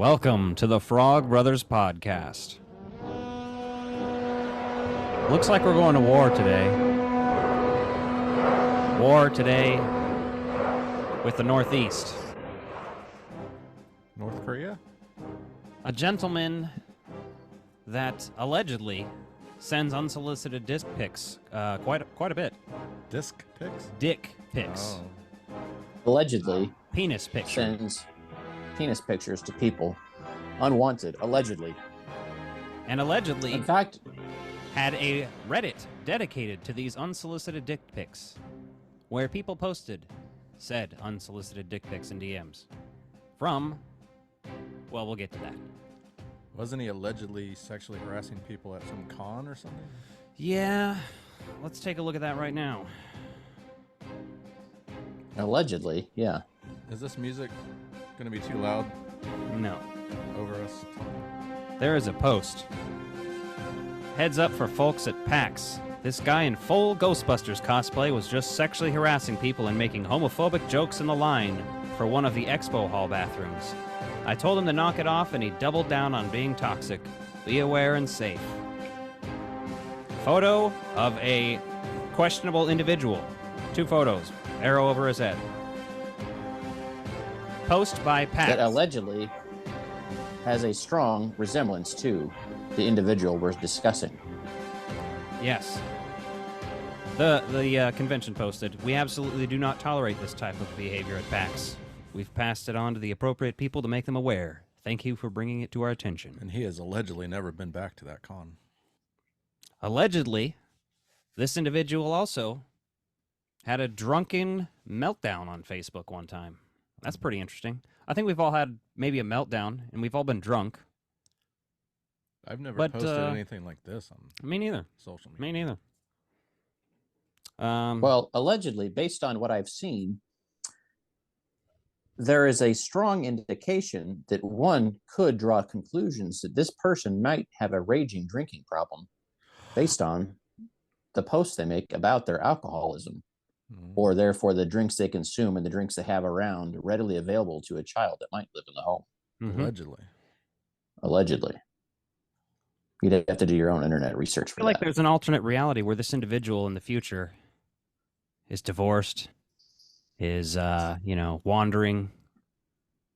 Welcome to the Frog Brothers Podcast. Looks like we're going to war today. War today with the Northeast. North Korea? A gentleman that allegedly sends unsolicited dick pics quite a bit. Disc pics? Dick pics. Oh. Allegedly Penis pictures. sends penis pictures to people unwanted, allegedly. And allegedly In fact, had a Reddit dedicated to these unsolicited dick pics, where people posted said unsolicited dick pics and DMs from, well, we'll get to that. Wasn't he allegedly sexually harassing people at some con or something? Yeah, let's take a look at that right now. allegedly, yeah. Is this music going to be too loud No. over us? There is a post. Heads up for folks at PAX. This guy in full Ghostbusters cosplay was just sexually harassing people and making homophobic jokes in the line for one of the expo hall bathrooms. I told him to knock it off and he doubled down on being toxic. Be aware and safe. Photo of a questionable individual. 2 photos. Arrow over his head. Post by PAX. That allegedly has a strong resemblance to the individual we're discussing. Yes. The convention posted, we absolutely do not tolerate this type of behavior at PAX. We've passed it on to the appropriate people to make them aware. Thank you for bringing it to our attention. And he has allegedly never been back to that con. Allegedly, this individual also had a drunken meltdown on Facebook one time. That's pretty interesting. I think we've all had maybe a meltdown, and we've all been drunk. I've never But, posted anything like this on Me neither. social Me media. neither. Well, allegedly, based on what I've seen, there is a strong indication that one could draw conclusions that this person might have a raging drinking problem based on the posts they make about their alcoholism, or therefore the drinks they consume and the drinks they have around readily available to a child that might live in the home. Allegedly. Allegedly. You'd have to do your own internet research I for feel like that. there's an alternate reality where this individual in the future is divorced, is, wandering,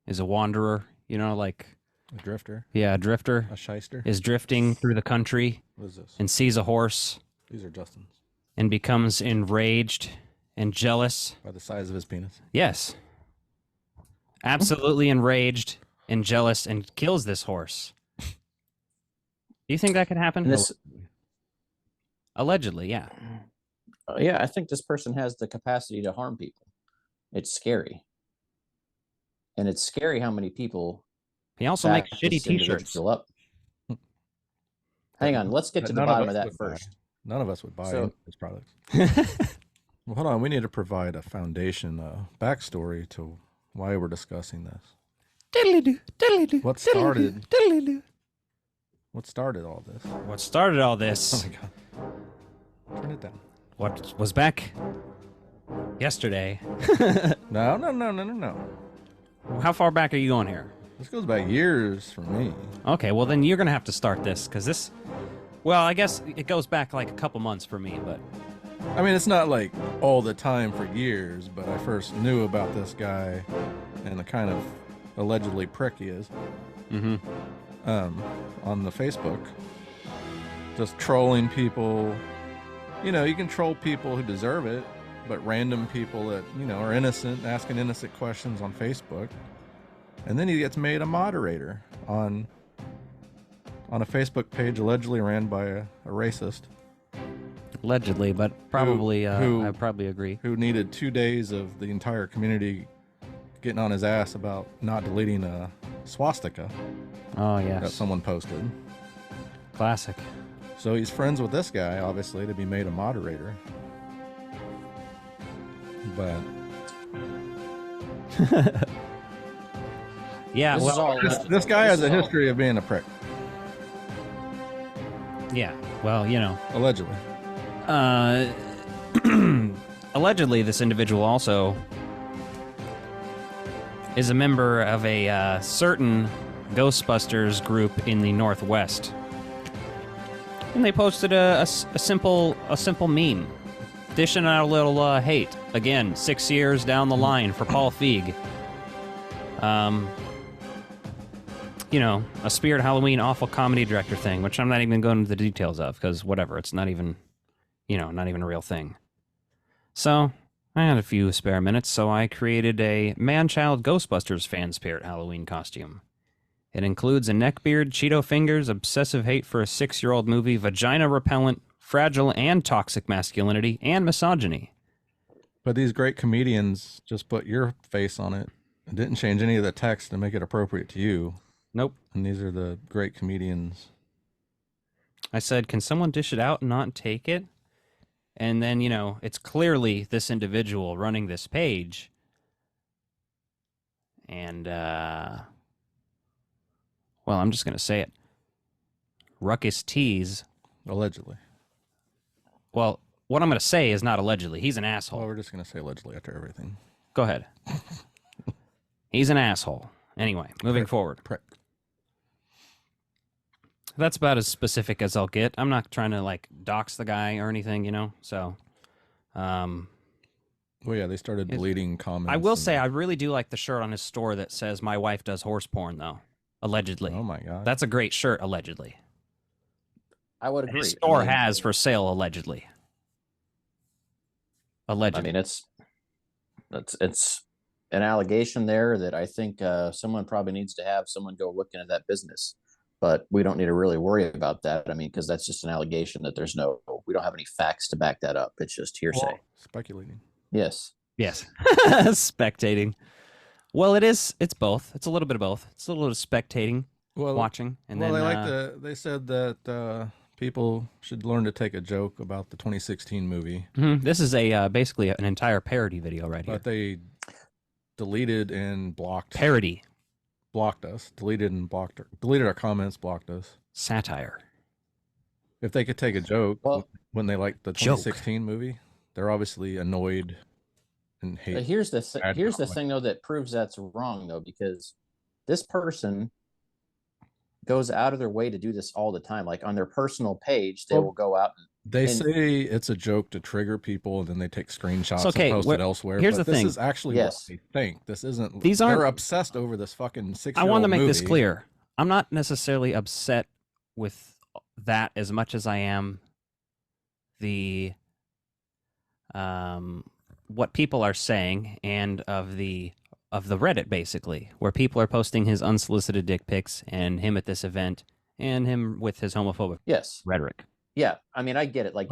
is a wanderer, like... A drifter? Yeah, a drifter. A shyster? Is drifting through the country What is this? and sees a horse These are Justin's. and becomes enraged and jealous. By the size of his penis. Yes. Absolutely enraged and jealous and kills this horse. Do you think that could happen? Allegedly, yeah. Yeah, I think this person has the capacity to harm people. It's scary. And it's scary how many people He also makes back shitty this t-shirts. individual up. Hang on, let's get to the None of bottom us of that would buy. first. None of us would buy So- his products. Well, hold on. We need to provide a foundation, backstory to why we're discussing this. Diddly-doo, diddly-doo, What diddly-doo, started- diddly-doo. What started all this? What started all Oh this? my god. Turn it down. What was back yesterday? No. How far back are you going here? This goes back years for me. Okay, well then you're gonna have to start this, because this... Well, I guess it goes back like a couple months for me, but... I mean, it's not like all the time for years, but I first knew about this guy and the kind of allegedly prick he is Mm-hmm. on the Facebook. Just trolling people. You can troll people who deserve it, but random people that, are innocent, asking innocent questions on Facebook. And then he gets made a moderator on a Facebook page allegedly ran by a racist Allegedly, but probably, I probably agree. who needed 2 days of the entire community getting on his ass about not deleting a swastika Oh, that yes. someone posted. Classic. So he's friends with this guy, obviously, to be made a moderator. But Yeah, This is well, all this guy has a history of being a prick, yeah, well, allegedly. Allegedly, this individual also is a member of a certain Ghostbusters group in the Northwest. And they posted a simple meme, dishing out a little hate. Again, 6 years down the line for Paul Feig. You know, a Spirit Halloween awful comedy director thing, which I'm not even going into the details of, because whatever, it's not even, you know, not even a real thing. So, I had a few spare minutes, so I created a man-child Ghostbusters fan Spirit Halloween costume. It includes a neckbeard, Cheeto fingers, obsessive hate for a 6-year-old movie, vagina repellent, fragile and toxic masculinity, and misogyny. But these great comedians just put your face on it and didn't change any of the text to make it appropriate to you. Nope. And these are the great comedians. I said, can someone dish it out and not take it? And then, you know, it's clearly this individual running this page. And, well, I'm just going to say it. Ruckus tease. Allegedly. Well, what I'm going to say is not allegedly. He's an asshole. Well, we're just going to say allegedly after everything. Go ahead. He's an asshole. Anyway, moving forward. Prick. That's about as specific as I'll get. I'm not trying to, like, dox the guy or anything, you know? So, well, yeah, they started deleting comments. I will say I really do like the shirt on his store that says, "My wife does horse porn," though. Allegedly. Oh, my God. That's a great shirt, allegedly. I would agree. His store has for sale, allegedly. Allegedly. I mean, it's an allegation there that I think someone probably needs to have someone go look into that business. But we don't need to really worry about that. I mean, because that's just an allegation that we don't have any facts to back that up. It's just hearsay. Well, speculating. Yes. Yes. Spectating. Well, it's both. It's a little bit of both. It's a little bit of spectating, watching, and then they said that people should learn to take a joke about the 2016 movie. This is a basically an entire parody video right here. But they deleted and blocked us, deleted our comments, blocked us. Satire. If they could take a joke when they liked the 2016 movie, they're obviously annoyed and hate. Here's the thing though that proves that's wrong though, because this person goes out of their way to do this all the time. Like on their personal page, they will go out and say it's a joke to trigger people, and then they take screenshots and post it elsewhere. Here's the thing. This is actually what they think. This isn't. They're obsessed over this fucking 6-year-old I want to make movie. this clear. I'm not necessarily upset with that as much as I am the what people are saying and of the Reddit, basically, where people are posting his unsolicited dick pics and him at this event and him with his homophobic rhetoric. Yeah, I mean, I get it. Like,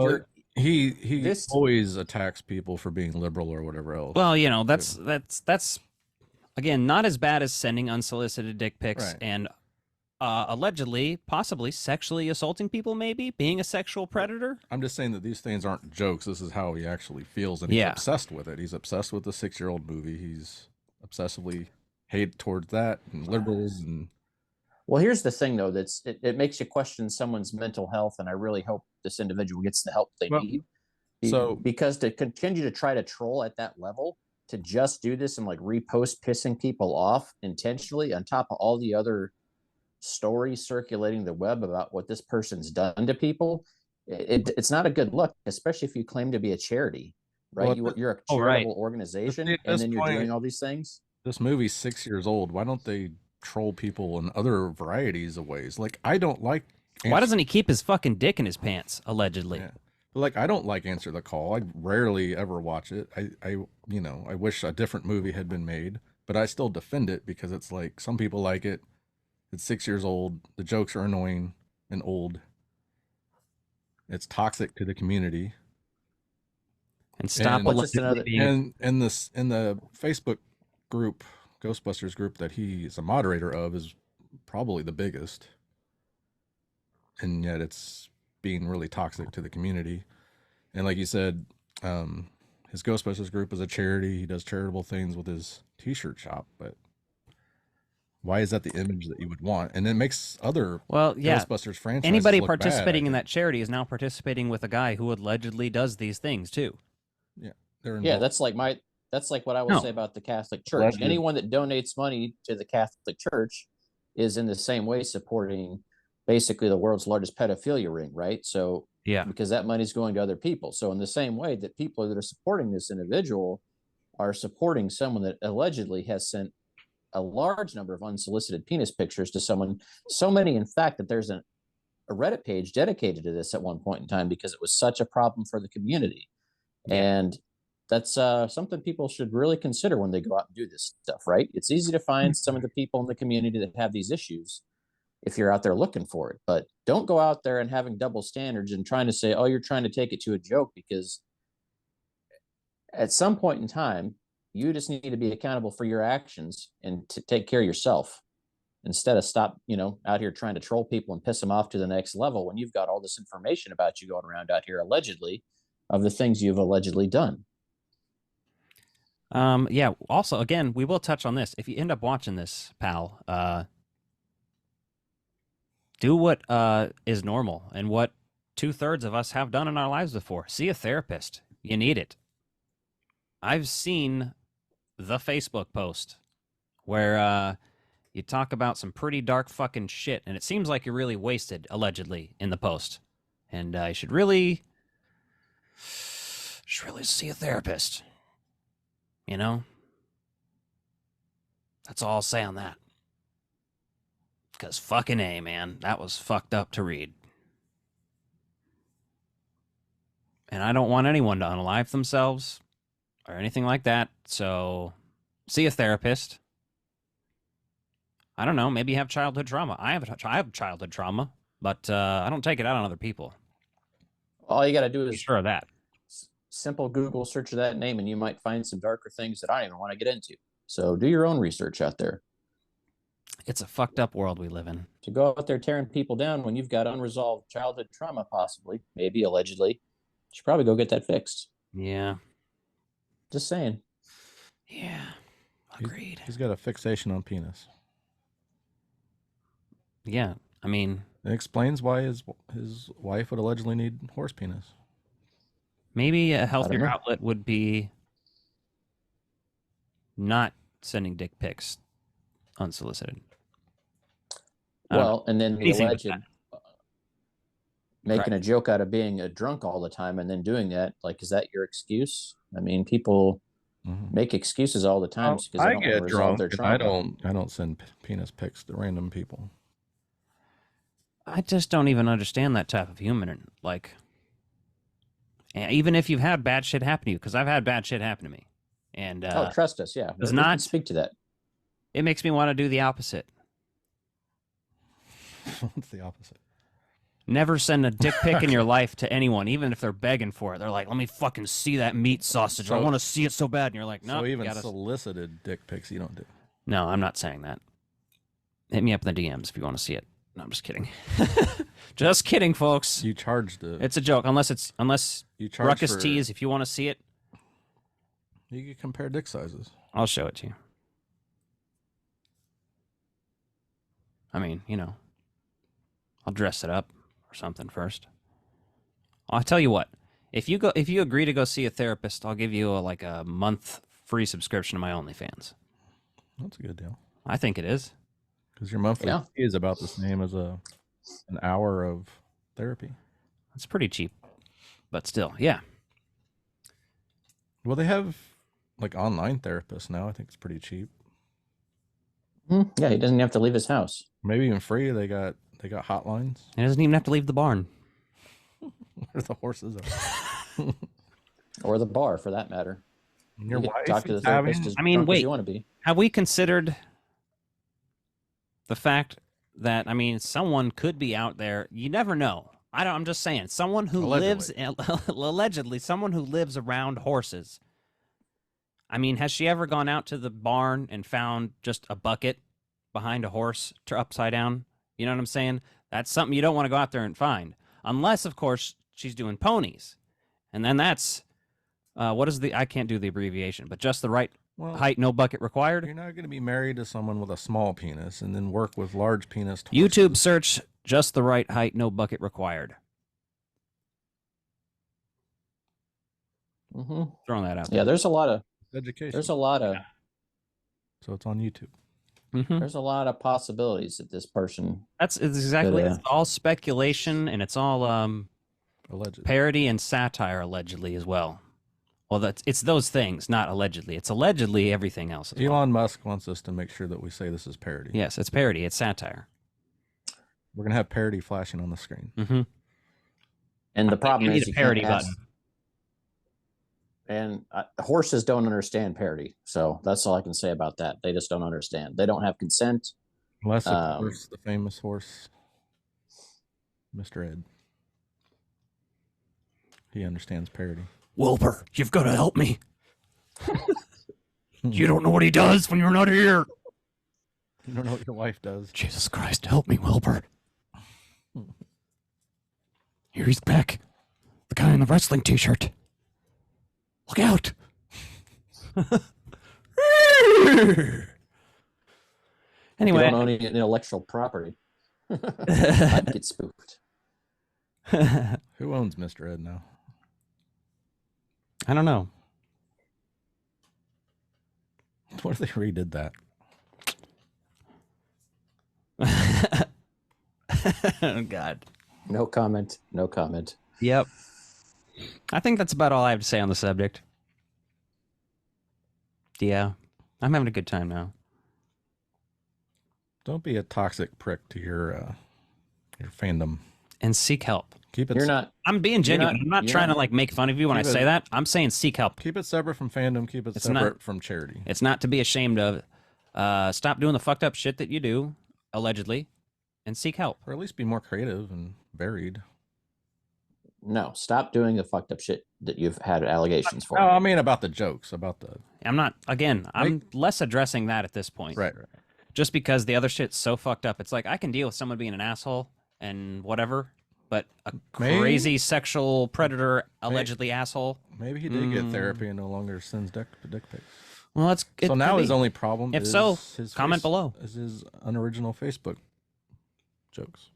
he always attacks people for being liberal or whatever else. Well, you know, that's again not as bad as sending unsolicited dick pics and allegedly, possibly sexually assaulting people, maybe being a sexual predator. I'm just saying that these things aren't jokes. This is how he actually feels, and he's obsessed with it. He's obsessed with the 6-year-old movie. He's obsessively hate towards that and liberals and. Well, here's the thing, though. It makes you question someone's mental health, and I really hope this individual gets the help they need. Because to continue to try to troll at that level, to just do this and like repost pissing people off intentionally, on top of all the other stories circulating the web about what this person's done to people, it's not a good look, especially if you claim to be a charity, right? Well, you're a charitable organization, and then you're doing all these things. This movie's 6 years old. Why don't they troll people in other varieties of ways? Like, I don't like. Why doesn't he keep his fucking dick in his pants? Allegedly. Yeah. Like, I don't like Answer the Call. I rarely ever watch it. I wish a different movie had been made, but I still defend it because it's like some people like it. It's 6 years old. The jokes are annoying and old. It's toxic to the community. And stop in the Facebook group, Ghostbusters group, that he is a moderator of, is probably the biggest, and yet it's being really toxic to the community. And like you said, his Ghostbusters group is a charity. He does charitable things with his t-shirt shop, but why is that the image that you would want? And it makes other Ghostbusters franchises anybody look participating bad, in that charity is now participating with a guy who allegedly does these things too. That's like what I would say about the Catholic Church. Anyone that donates money to the Catholic Church is in the same way supporting basically the world's largest pedophilia ring, right? So Yeah. because that money's going to other people. So in the same way that people that are supporting this individual are supporting someone that allegedly has sent a large number of unsolicited penis pictures to someone, so many in fact that there's a Reddit page dedicated to this at one point in time because it was such a problem for the community. Yeah. And that's something people should really consider when they go out and do this stuff, right? It's easy to find some of the people in the community that have these issues if you're out there looking for it, but don't go out there and having double standards and trying to say, oh, you're trying to take it to a joke, because at some point in time, you just need to be accountable for your actions and to take care of yourself instead of stop, out here trying to troll people and piss them off to the next level when you've got all this information about you going around out here allegedly of the things you've allegedly done. Yeah. Also, again, we will touch on this. If you end up watching this, pal, do what is normal and what 2/3 of us have done in our lives before. See a therapist. You need it. I've seen the Facebook post where you talk about some pretty dark fucking shit, and it seems like you're really wasted, allegedly, in the post. And you should really see a therapist. You know? That's all I'll say on that. Because fucking A, man, that was fucked up to read. And I don't want anyone to unalive themselves or anything like that, so see a therapist. I don't know, maybe you have childhood trauma. I have childhood trauma, but I don't take it out on other people. All you got to do Be is sure of that. simple Google search of that name, and you might find some darker things that I don't even want to get into. So do your own research out there. It's a fucked up world we live in. To go out there tearing people down when you've got unresolved childhood trauma, possibly, maybe, allegedly, you should probably go get that fixed. Yeah. Just saying. Yeah. Agreed. He's got a fixation on penis. Yeah. I mean, it explains why his wife would allegedly need horse penis. Maybe a healthier outlet would be not sending dick pics unsolicited. Well, and then the alleged making Correct. a joke out of being a drunk all the time and then doing that, like, is that your excuse? I mean, people make excuses all the time because they don't want to resolve their trauma. I don't send penis pics to random people. I just don't even understand that type of human. Like, even if you've had bad shit happen to you, because I've had bad shit happen to me, and trust us, yeah, does not speak to that. It makes me want to do the opposite. What's the opposite? Never send a dick pic in your life to anyone, even if they're begging for it. They're like, "Let me fucking see that meat sausage. I want to see it so bad." And you're like, "No." So even solicited dick pics you don't do. No, I'm not saying that. Hit me up in the DMs if you want to see it. No, I'm just kidding. Just kidding, folks. You charged it. It's a joke. Unless you Ruckus tease, if you want to see it. You can compare dick sizes. I'll show it to you. I mean, I'll dress it up or something first. I'll tell you what. If you agree to go see a therapist, I'll give you a month free subscription to my OnlyFans. That's a good deal. I think it is. Because your monthly fee is about the same as an hour of therapy. It's pretty cheap, but still, yeah. Well, they have online therapists now. I think it's pretty cheap. Yeah, he doesn't have to leave his house. Maybe even free. They got hotlines. He doesn't even have to leave the barn. Where the horses are. Or the bar, for that matter. Your wife talk to the therapist as drunk as you want to be. Have we considered the fact that, someone could be out there, you never know. I'm just saying, someone who allegedly, someone who lives around horses. Has she ever gone out to the barn and found just a bucket behind a horse upside down? You know what I'm saying? That's something you don't want to go out there and find. Unless, of course, she's doing ponies. And then that's, I can't do the abbreviation, but just the right height, no bucket required. You're not going to be married to someone with a small penis and then work with large penis. YouTube search, just the right height, no bucket required. Throwing that out there. Yeah, there's a lot of education. There's a lot of. So it's on YouTube. Mm-hmm. There's a lot of possibilities that this person. It's exactly. But, It's all speculation, and it's all Allegedly. parody and satire, allegedly as well. Well, it's those things, not allegedly. It's allegedly everything else. As well. Elon Musk wants us to make sure that we say this is parody. Yes, it's parody. It's satire. We're gonna have parody flashing on the screen. Mm-hmm. And the problem I need is a you parody can't ask, button. and horses don't understand parody. So that's all I can say about that. They just don't understand. They don't have consent. Unless, of course, the famous horse, Mr. Ed. He understands parody. Wilbur, you've got to help me. You don't know what he does when you're not here. You don't know what your wife does. Jesus Christ, help me, Wilbur. Here he's back. The guy in the wrestling t-shirt. Look out. Anyway. You don't own any intellectual property. I'd get spooked. Who owns Mr. Ed now? I don't know. What if they redid that? Oh, God. No comment. No comment. Yep. I think that's about all I have to say on the subject. Yeah. I'm having a good time now. Don't be a toxic prick to your fandom. And seek help. Keep it. You're not. I'm being genuine. I'm not trying to like make fun of you when I Keep it- say that. I'm saying seek help. Keep it separate from fandom. Keep it It's separate not- from charity. It's not to be ashamed of. Stop doing the fucked up shit that you do, allegedly, and seek help. Or at least be more creative and varied. No, stop doing the fucked up shit that you've had allegations for. No, I mean about the jokes, about the I'm not, again, I'm less addressing that at this point. right. Just because the other shit's so fucked up. It's like, I can deal with someone being an asshole and whatever, but a crazy sexual predator, allegedly asshole. Maybe he did get therapy and no longer sends dick pics. Well, that's So now his only problem If is so, his comment below. is his unoriginal Facebook jokes.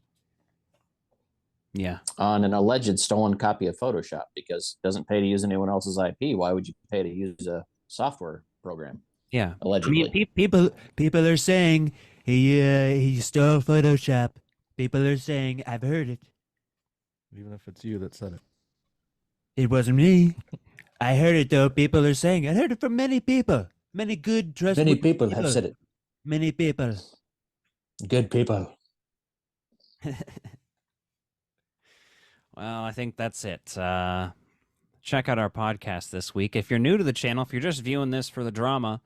Yeah. On an alleged stolen copy of Photoshop because it doesn't pay to use anyone else's IP. Why would you pay to use a software program? Yeah. Allegedly. I mean, people are saying he stole Photoshop. People are saying I've heard it. Even if it's you that said it. It wasn't me. I heard it though. People are saying I heard it from many people. Many good, trustworthy Many people have said it. Many people. Good people. Well, I think that's it. Check out our podcast this week. If you're new to the channel, if you're just viewing this for the drama,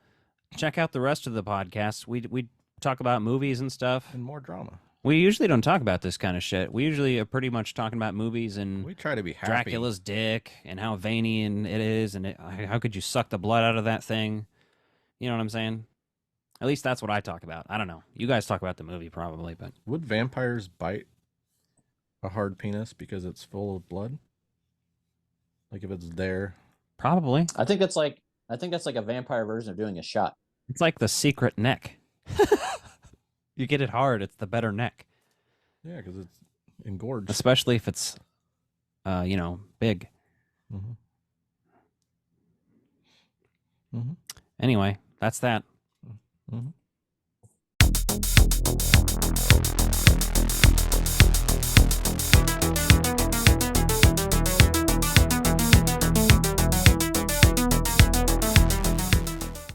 check out the rest of the podcasts. We talk about movies and stuff. And more drama. We usually don't talk about this kind of shit. We usually are pretty much talking about movies and We try to be happy. Dracula's dick and how veiny and it is and how could you suck the blood out of that thing? You know what I'm saying? At least that's what I talk about. I don't know. You guys talk about the movie probably, but Would vampires bite a hard penis because it's full of blood? Like if it's there. probably. I think that's like a vampire version of doing a shot. It's like the secret neck. You get it hard, it's the better neck. Yeah, because it's engorged. Especially if it's big. Mm-hmm. Mm-hmm. Anyway, that's that. Mm-hmm.